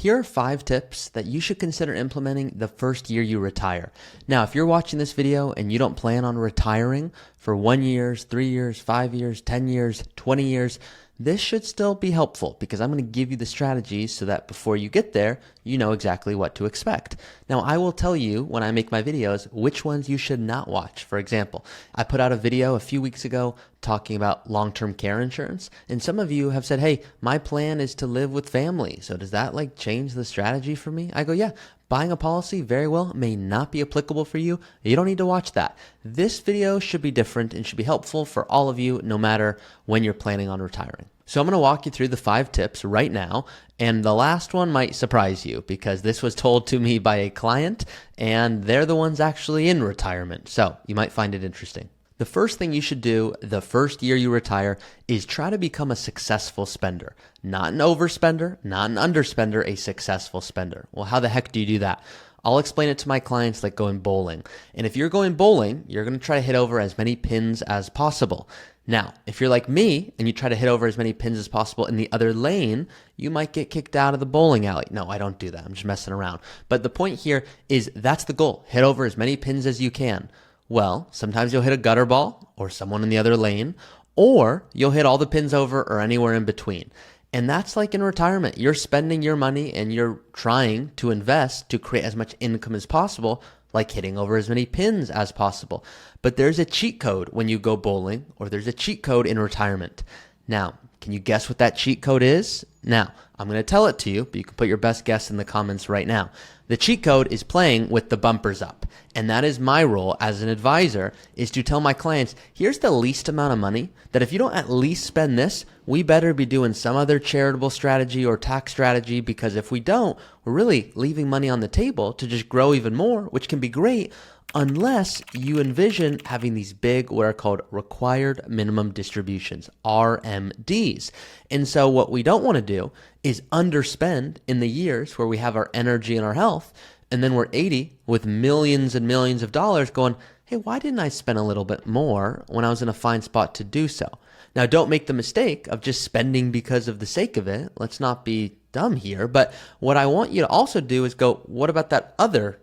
Here are 5 tips that you should consider implementing the first year you retire. Now, if you're watching this video and you don't plan on retiring for 1 year, 3 years, 5 years, 10 years, 20 years, this should still be helpful because I'm going to give you the strategies so that before you get there, you know exactly what to expect. Now, I will tell you when I make my videos which ones you should not watch. For example, I put out a video a few weeks ago talking about long-term care insurance, and some of you have said, hey, my plan is to live with family. So does that change the strategy for me? I go, yeah. Buying a policy very well may not be applicable for you. You don't need to watch that. This video should be different and should be helpful for all of you no matter when you're planning on retiring. So I'm going to walk you through the 5 tips right now, and the last one might surprise you because this was told to me by a client and they're the ones actually in retirement. So you might find it interesting. The first thing you should do the first year you retire is try to become a successful spender. Not an overspender, not an underspender, a successful spender. Well, how the heck do you do that? I'll explain it to my clients like going bowling. And if you're going bowling, you're going to try to hit over as many pins as possible. Now, if you're like me and you try to hit over as many pins as possible in the other lane, you might get kicked out of the bowling alley. No, I don't do that. I'm just messing around. But the point here is that's the goal. Hit over as many pins as you can. Well, sometimes you'll hit a gutter ball or someone in the other lane, or you'll hit all the pins over or anywhere in between. And that's like in retirement. You're spending your money and you're trying to invest to create as much income as possible, like hitting over as many pins as possible. But there's a cheat code when you go bowling, or there's a cheat code in retirement. Now, can you guess what that cheat code is? Now, I'm going to tell it to you, but you can put your best guess in the comments right now. The cheat code is playing with the bumpers up. And that is my role as an advisor, is to tell my clients, here's the least amount of money that if you don't at least spend this, we better be doing some other charitable strategy or tax strategy, because if we don't, we're really leaving money on the table to just grow even more, which can be great, unless you envision having these big, what are called required minimum distributions, RMDs. And so what we don't want to do is underspend in the years where we have our energy and our health, and then we're 80 with millions and millions of dollars going, hey, why didn't I spend a little bit more when I was in a fine spot to do so? Now, don't make the mistake of just spending because of the sake of it. Let's not be dumb here. But what I want you to also do is go, what about that other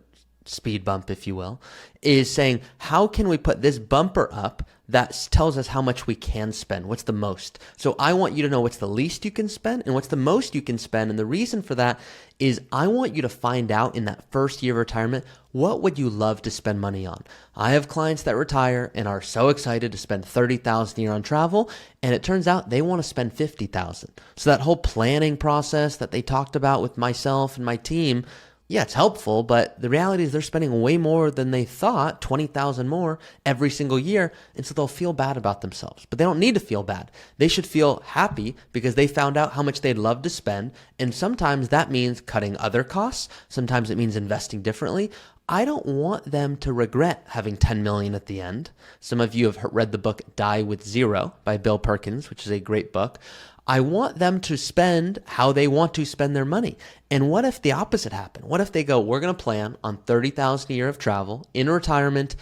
speed bump, if you will, is saying, how can we put this bumper up that tells us how much we can spend? What's the most? So I want you to know what's the least you can spend and what's the most you can spend. And the reason for that is I want you to find out in that first year of retirement, what would you love to spend money on? I have clients that retire and are so excited to spend $30,000 a year on travel, and it turns out they want to spend $50,000. So that whole planning process that they talked about with myself and my team, yeah, it's helpful, but the reality is they're spending way more than they thought, $20,000 more every single year, and so they'll feel bad about themselves. But they don't need to feel bad. They should feel happy because they found out how much they'd love to spend, and sometimes that means cutting other costs. Sometimes it means investing differently. I don't want them to regret having $10 million at the end. Some of you have read the book Die with Zero by Bill Perkins, which is a great book. I want them to spend how they want to spend their money. And what if the opposite happened? What if they go, we're going to plan on $30,000 a year of travel in retirement,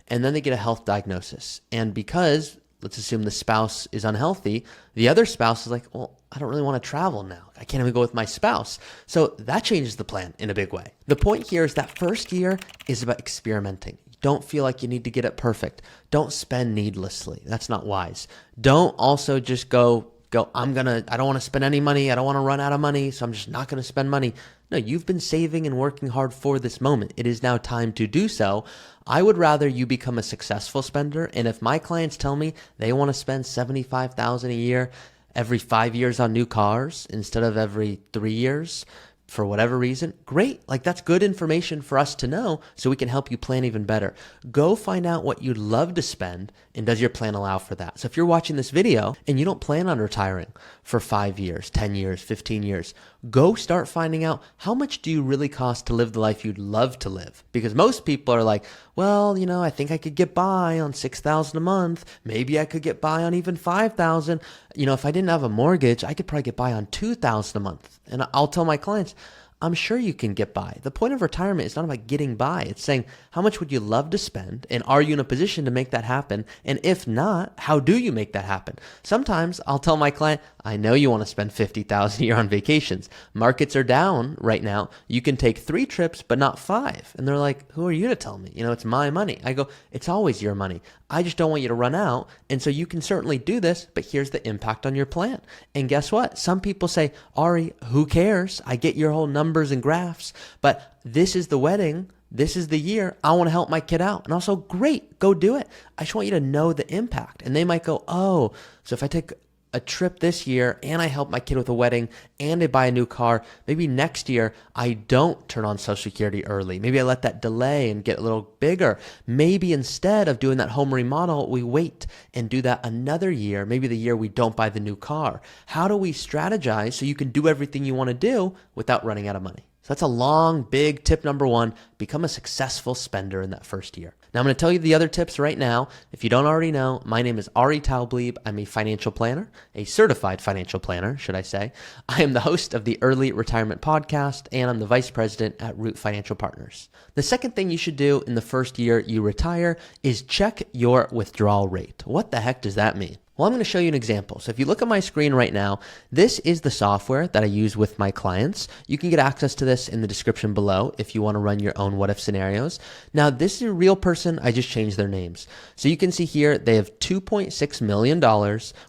and then they get a health diagnosis. And because, let's assume the spouse is unhealthy, the other spouse is like, well, I don't really want to travel now. I can't even go with my spouse. So that changes the plan in a big way. The point here is that first year is about experimenting. Don't feel like you need to get it perfect. Don't spend needlessly. That's not wise. Don't also just go, I don't want to spend any money. I don't want to run out of money, so I'm just not going to spend money. No, you've been saving and working hard for this moment. It is now time to do so. I would rather you become a successful spender. And if my clients tell me they want to spend $75,000 a year every 5 years on new cars instead of every 3 years, for whatever reason, great. That's good information for us to know so we can help you plan even better. Go find out what you'd love to spend, and does your plan allow for that? So if you're watching this video and you don't plan on retiring for 5 years, 10 years, 15 years, go start finding out how much do you really cost to live the life you'd love to live? Because most people are like, well, I think I could get by on $6,000 a month. Maybe I could get by on even $5,000. If I didn't have a mortgage, I could probably get by on $2,000 a month. And I'll tell my clients, I'm sure you can get by. The point of retirement is not about getting by. It's saying, how much would you love to spend? And are you in a position to make that happen? And if not, how do you make that happen? Sometimes I'll tell my client, I know you want to spend $50,000 a year on vacations. Markets are down right now. You can take 3 trips, but not 5. And they're like, who are you to tell me? It's my money. I go, it's always your money. I just don't want you to run out. And so you can certainly do this, but here's the impact on your plan. And guess what? Some people say, Ari, who cares? I get your whole numbers and graphs, but this is the wedding. This is the year. I want to help my kid out. And also, great, go do it. I just want you to know the impact. And they might go, oh, so if I take a trip this year and I help my kid with a wedding and I buy a new car, maybe next year I don't turn on Social Security early. Maybe I let that delay and get a little bigger. Maybe instead of doing that home remodel, we wait and do that another year, maybe the year we don't buy the new car. How do we strategize so you can do everything you want to do without running out of money? So that's a long, big tip number 1. Become a successful spender in that first year. Now I'm going to tell you the other tips right now. If you don't already know, my name is Ari Taublieb. I'm a financial planner, a certified financial planner, should I say. I am the host of the Early Retirement Podcast, and I'm the vice president at Root Financial Partners. The second thing you should do in the first year you retire is check your withdrawal rate. What the heck does that mean? Well, I'm going to show you an example. So if you look at my screen right now, this is the software that I use with my clients. You can get access to this in the description below if you want to run your own what-if scenarios. Now, this is a real person. I just changed their names. So you can see here, they have $2.6 million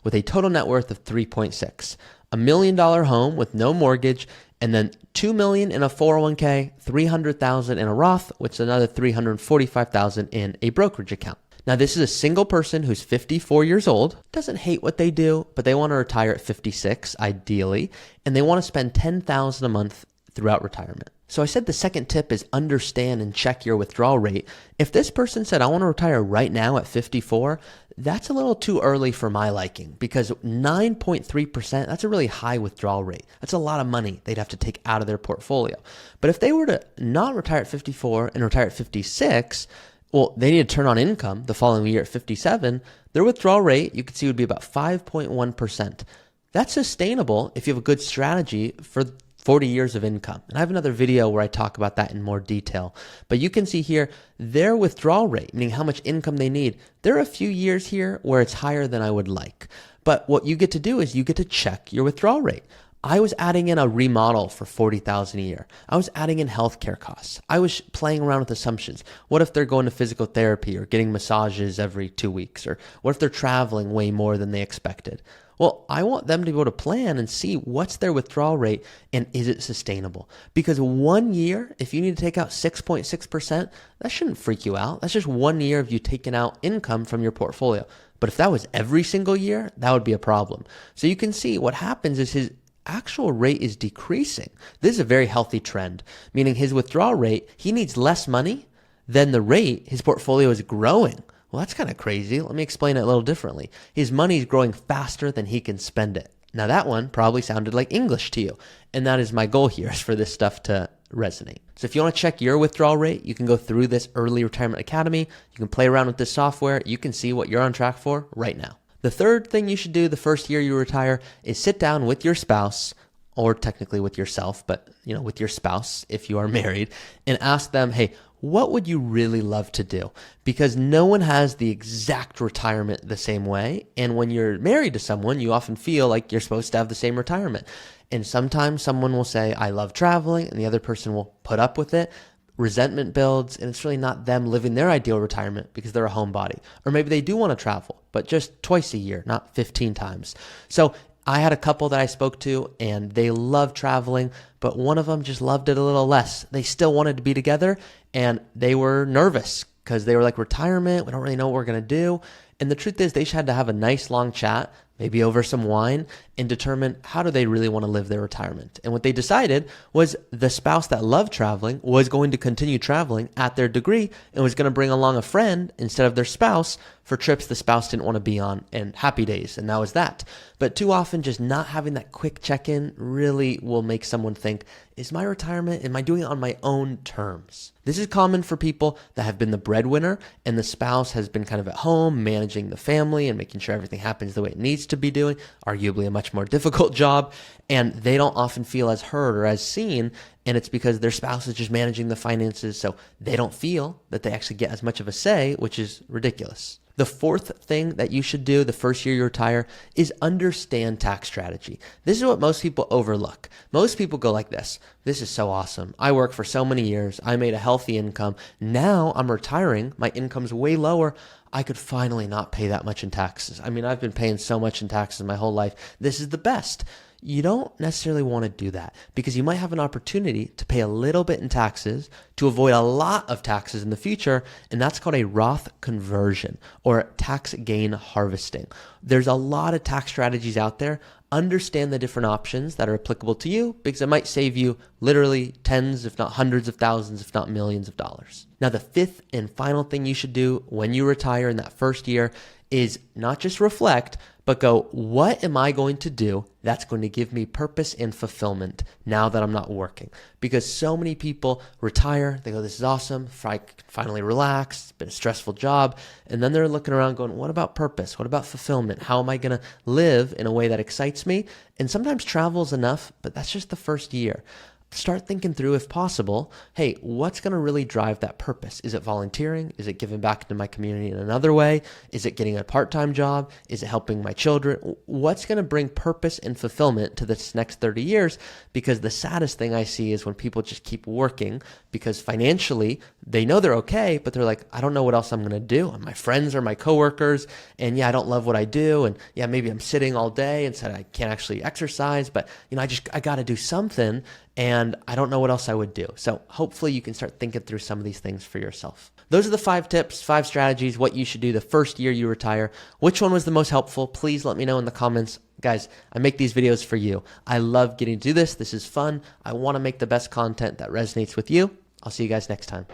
with a total net worth of 3.6, $1 million home with no mortgage, and then $2 million in a 401k, $300,000 in a Roth, which is another $345,000 in a brokerage account. Now, this is a single person who's 54 years old, doesn't hate what they do, but they want to retire at 56, ideally, and they want to spend $10,000 a month throughout retirement. So I said the second tip is understand and check your withdrawal rate. If this person said, I want to retire right now at 54, that's a little too early for my liking, because 9.3%, that's a really high withdrawal rate. That's a lot of money they'd have to take out of their portfolio. But if they were to not retire at 54 and retire at 56, well, they need to turn on income the following year at 57. Their withdrawal rate, you can see, would be about 5.1%. That's sustainable if you have a good strategy for 40 years of income. And I have another video where I talk about that in more detail. But you can see here, their withdrawal rate, meaning how much income they need, there are a few years here where it's higher than I would like. But what you get to do is you get to check your withdrawal rate. I was adding in a remodel for $40,000 a year. I was adding in healthcare costs. I was playing around with assumptions. What if they're going to physical therapy or getting massages every 2 weeks? Or what if they're traveling way more than they expected? Well, I want them to be able to plan and see what's their withdrawal rate and is it sustainable? Because 1 year, if you need to take out 6.6%, that shouldn't freak you out. That's just 1 year of you taking out income from your portfolio. But if that was every single year, that would be a problem. So you can see what happens is his actual rate is decreasing. This is a very healthy trend, meaning his withdrawal rate, he needs less money than the rate his portfolio is growing. Well, that's kind of crazy. Let me explain it a little differently. His money is growing faster than he can spend it. Now that one probably sounded like English to you. And that is my goal here, is for this stuff to resonate. So if you want to check your withdrawal rate, you can go through this Early Retirement Academy. You can play around with this software. You can see what you're on track for right now. The third thing you should do the first year you retire is sit down with your spouse, or technically with yourself, but with your spouse if you are married, and ask them, hey, what would you really love to do? Because no one has the exact retirement the same way. And when you're married to someone, you often feel like you're supposed to have the same retirement. And sometimes someone will say, I love traveling, and the other person will put up with it. Resentment builds, and it's really not them living their ideal retirement because they're a homebody. Or maybe they do want to travel, but just twice a year, not 15 times. So I had a couple that I spoke to, and they love traveling, but one of them just loved it a little less. They still wanted to be together, and they were nervous because they were like, retirement, we don't really know what we're going to do. And the truth is, they just had to have a nice long chat, maybe over some wine, and determine how do they really want to live their retirement. And what they decided was the spouse that loved traveling was going to continue traveling at their degree and was going to bring along a friend instead of their spouse for trips the spouse didn't want to be on, and happy days. And that was that. But too often, just not having that quick check-in really will make someone think, is my retirement, am I doing it on my own terms? This is common for people that have been the breadwinner and the spouse has been kind of at home managing the family and making sure everything happens the way it needs to be doing, arguably a much more difficult job, and they don't often feel as heard or as seen, and it's because their spouse is just managing the finances, so they don't feel that they actually get as much of a say, which is ridiculous. The fourth thing that you should do the first year you retire is understand tax strategy. This is what most people overlook. Most people go like this. This is so awesome. I worked for so many years. I made a healthy income. Now I'm retiring. My income's way lower. I could finally not pay that much in taxes. I mean, I've been paying so much in taxes my whole life. This is the best. You don't necessarily want to do that because you might have an opportunity to pay a little bit in taxes to avoid a lot of taxes in the future, and that's called a Roth conversion or tax gain harvesting. There's a lot of tax strategies out there. Understand the different options that are applicable to you because it might save you literally tens, if not hundreds of thousands, if not millions of dollars. Now, the fifth and final thing you should do when you retire in that first year is not just reflect, but go, what am I going to do that's going to give me purpose and fulfillment now that I'm not working? Because so many people retire, they go, this is awesome, finally relax, it's been a stressful job, and then they're looking around going, what about purpose? What about fulfillment? How am I going to live in a way that excites me? And sometimes travel is enough, but that's just the first year. Start thinking through, if possible, hey, what's going to really drive that purpose? Is it volunteering? Is it giving back to my community in another way? Is it getting a part-time job? Is it helping my children? What's going to bring purpose and fulfillment to this next 30 years? Because the saddest thing I see is when people just keep working because financially they know they're okay, but they're like, I don't know what else I'm going to do. And my friends are my coworkers, and yeah, I don't love what I do. And yeah, maybe I'm sitting all day and said I can't actually exercise, but I got to do something. And I don't know what else I would do. So hopefully you can start thinking through some of these things for yourself. Those are the 5 tips, 5 strategies, what you should do the first year you retire. Which one was the most helpful? Please let me know in the comments. Guys, I make these videos for you. I love getting to do this. This is fun. I want to make the best content that resonates with you. I'll see you guys next time.